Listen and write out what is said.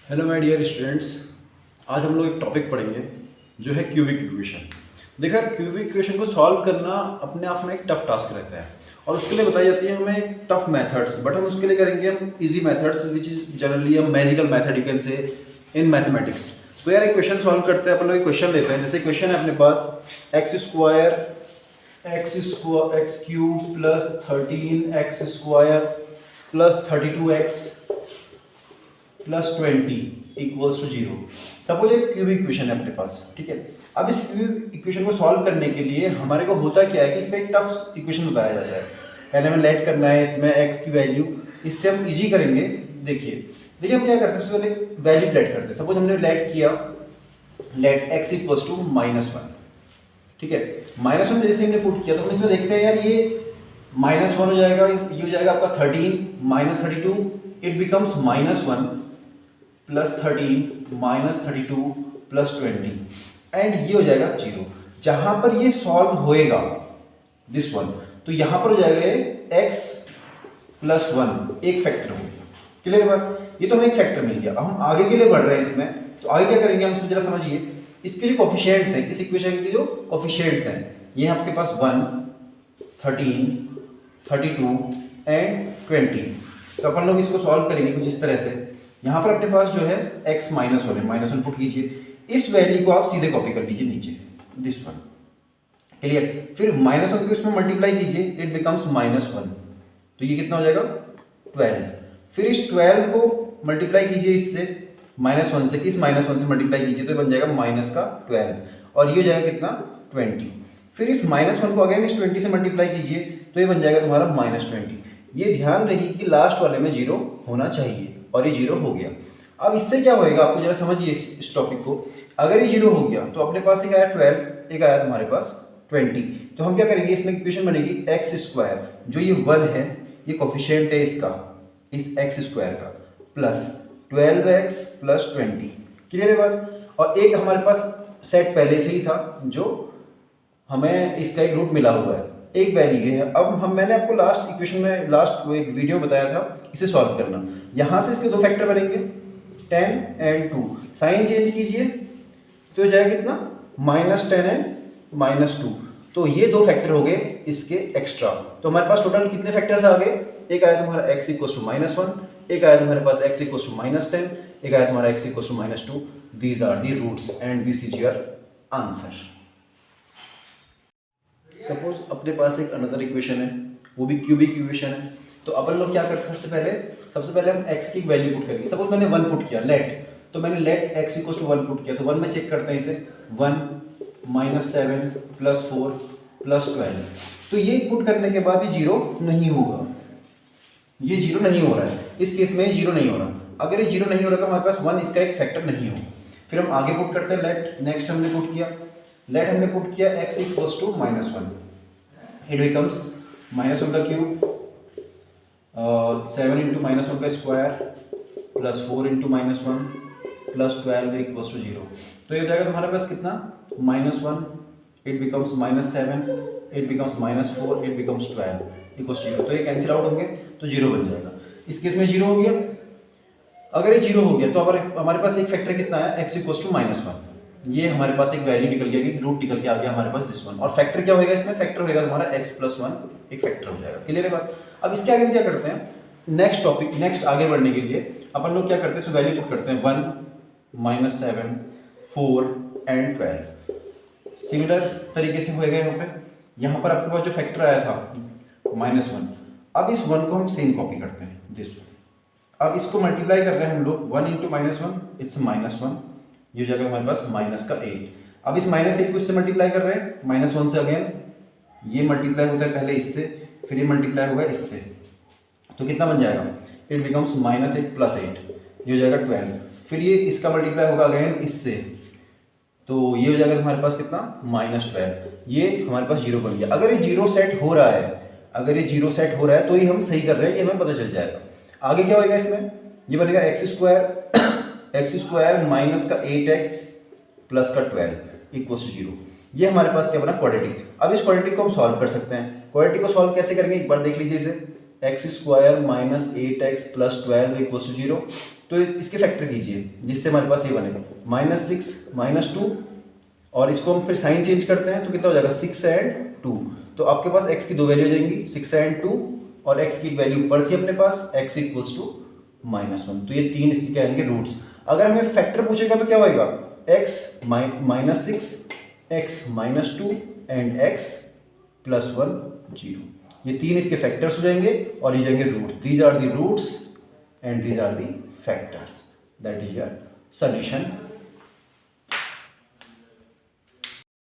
Hello my dear students. आज हम लोग एक टॉपिक पढ़ेंगे जो है क्यूबिक इक्वेशन। देखो यार, क्यूबिक इक्वेशन को सॉल्व करना अपने आप में एक टफ टास्क रहता है और उसके लिए बताई जाती है हमें टफ मेथड्स, बट हम उसके लिए करेंगे हम easy methods which is generally a magical method you can say in mathematics. तो यार एक क्वेश्चन सॉल्व करते हैं, अपन लोग एक क्वेश्चन लेते हैं। जैसे क्वेश्चन है अपने पास x cube plus 13x² plus 32x plus 20 equals to 0। Suppose एक क्यूबिक इक्वेशन है अपने पास, ठीक है। अब इस क्यूबिक इक्वेशन को सॉल्व करने के लिए हमारे को होता क्या है कि इसका एक टफ इक्वेशन बताया जाता है। पहले हमें लेट करना है इसमें x की वैल्यू, इससे हम इजी करेंगे। देखिए हम क्या करते हैं, सबसे पहले वैल्यू लेट करते हैं। सपोज हमने लेट किया, लेट x इक्वल्स टू -1, ठीक है। -1 जैसे हमने पुट किया तो हम इसमें देखते हैं यार ये -1 हो जाएगा, ये हो जाएगा आपका 13 -32, it becomes -1 plus 13 minus 32 plus 20 and ये हो जाएगा 0। जहां पर ये सॉल्व होएगा दिस वन, तो यहां पर हो जाएगा x प्लस 1 एक फैक्टर हो गया। क्लियर बात, ये तो हमें एक फैक्टर मिल गया। अब हम आगे के लिए बढ़ रहे हैं इसमें, तो आगे क्या करेंगे हम इसमें जरा समझिए। इसके जो कोफिशिएंट्स हैं, इस इक्वेशन के जो कोफिशिएंट्स हैं, ये आपके पास 1 13 32 एंड 20। तो अपन लोग इसको सॉल्व करेंगे कुछ इस तरह से। यहाँ पर अपने पास जो है x -1 है, -1 पुट कीजिए। इस वैल्यू को आप सीधे कॉपी कर लीजिए नीचे, दिस वन। क्लियर, फिर -1 को इसमें मल्टीप्लाई कीजिए, इट बिकम्स -1, तो ये कितना हो जाएगा 12। फिर इस 12 को मल्टीप्लाई कीजिए इससे, -1 से, किस -1 से मल्टीप्लाई कीजिए, तो ये बन जाएगा -12 और ये हो जाएगा कितना 20। फिर इस -1 को अगेन इस 20 से मल्टीप्लाई कीजिए, तो ये बन जाएगा तुम्हारा -20। ये ध्यान रखिए कि लास्ट वाले में 0 होना चाहिए और ये 0 हो गया। अब इससे क्या होएगा, आपको जरा समझिए इस टॉपिक को। अगर ये 0 हो गया तो अपने पास एक आया 12, एक आया तुम्हारे पास 20। तो हम क्या करेंगे, इसमें इक्वेशन बनेगी x², जो ये 1 है, ये कोफिशिएंट है इसका, इस x² का, प्लस 12x प्लस 20। क्लियर है बात। और एक हमारे पास सेट पहले से ही था जो हमें इसका एक रूट मिला हुआ है, एक वैल्यू है। अब मैंने आपको लास्ट इक्वेशन में, लास्ट एक वीडियो बताया था इसे सॉल्व करना। यहाँ से इसके दो फैक्टर बनेंगे 10 एंड 2, साइन चेंज कीजिए तो हो जाएगा कितना -10 एंड -2। तो ये दो फैक्टर हो गए इसके एक्स्ट्रा। तो हमारे पास टोटल कितने फैक्टर्स आ गए, एक आया तुम्हारा x इक्वल्स टू -1, एक आया तुम्हारे पास x इक्वल्स टू -10, एक आया तुम्हारा x equals to -2। These are the roots and this is your answer. Suppose अपने पास एक अनदर इक्वेशन है, वो भी क्यूबिक इक्वेशन है। तो अपन लोग क्या करते हैं, सबसे पहले हम x की वैल्यू पुट करेंगे। सपोज मैंने 1 पुट किया लेट, तो मैंने let x equals to 1 put किया, तो 1 में चेक करते हैं इसे, 1 -7 प्लस 4 प्लस 12। तो ये पुट करने के बाद ये 0 नहीं होगा, ये 0 नहीं हो रहा है। इस केस में 0 नहीं हो रहा। अगर ये 0 नहीं हो रहा तो हमारे पास 1 इसका एक फैक्टर नहीं होगा। फिर हम आगे पुट करते हैं लेट, नेक्स्ट हमने पुट किया, लेट हमने पुट किया x equals to -1, it becomes -1 का क्यूब, 7 इंटू -1 का square plus 4 into -1 plus 12 equals to 0। तो ये हो जाएगा तुम्हारे पास कितना -1, it becomes -7, it becomes -4, it becomes 12 equals to 0। तो ये कैंसिल आउट होंगे तो 0 बन जाएगा। इस केस में 0 हो गया। अगर ये 0 हो गया तो हमारे पास एक फैक्टर कितना है, x इक्वल्स टू -1। ये हमारे पास एक वैल्यू निकल गया, रूट निकल के आ गया हमारे पास दिस वन। और फैक्टर क्या होगा इसमें, फैक्टर होगा तुम्हारा x प्लस 1, एक फैक्टर हो जाएगा। क्लियर है बात। अब इसके आगे हम क्या करते हैं, नेक्स्ट टॉपिक, नेक्स्ट आगे बढ़ने के लिए अपन लोग क्या करते हैं, इसमें वैल्यू पुट करते हैं 1 -7 4 एंड 12। सिमिलर तरीके से होएगा यहाँ पे। यहाँ पर आपके पास जो फैक्टर आया था -1, अब इस 1 को हम सेम कॉपी करते हैं दिस वन। अब इसको मल्टीप्लाई कर रहे हैं हम लोग, 1 इंटू -1 इट्स -1, ये हो जाएगा हमारे पास -8। अब इस -8 को इससे मल्टीप्लाई कर रहे हैं, -1 से अगेन ये मल्टीप्लाई होता है पहले इससे, फिर ये मल्टीप्लाई होगा इससे, तो कितना बन जाएगा, इट बिकम्स -8 प्लस 8, ये हो जाएगा 12। फिर ये इसका मल्टीप्लाई होगा अगेन इससे, तो ये हो जाएगा तुम्हारे पास कितना -12। ये हमारे पास 0 बन गया। अगर ये 0 सेट हो रहा है, अगर ये 0 सेट हो रहा है तो ये हम सही कर रहे हैं, ये हमें पता चल जाएगा। आगे क्या होगा इसमें, ये बनेगा x² माइनस का 8x प्लस का 12 इक्वल्स टू 0। ये हमारे पास क्या बना, क्वाड्रेटिक। अब इस क्वाड्रेटिक को हम सॉल्व कर सकते हैं। क्वाड्रेटिक को सॉल्व कैसे करेंगे, एक बार देख लीजिए इसे। X square minus 8x plus 12 equals to 0। तो इसके फैक्टर कीजिए जिससे हमारे पास ये बने -6 -2, और इसको हम फिर साइन चेंज करते हैं तो कितना हो जाएगा 6 एंड 2। तो आपके पास x की दो वैल्यू हो जाएंगी 6 एंड 2, और x की वैल्यू ऊपर थी अपने पास x इक्वल्स टू -1। तो ये तीन इसके क्या आएंगे रूट्स। अगर हमें फैक्टर पूछेगा तो क्या होएगा x -6 x -2 एंड x +1 0। ये तीन इसके फैक्टर्स हो जाएंगे और ये जाएंगे roots. These are the roots and these are the factors. That is your solution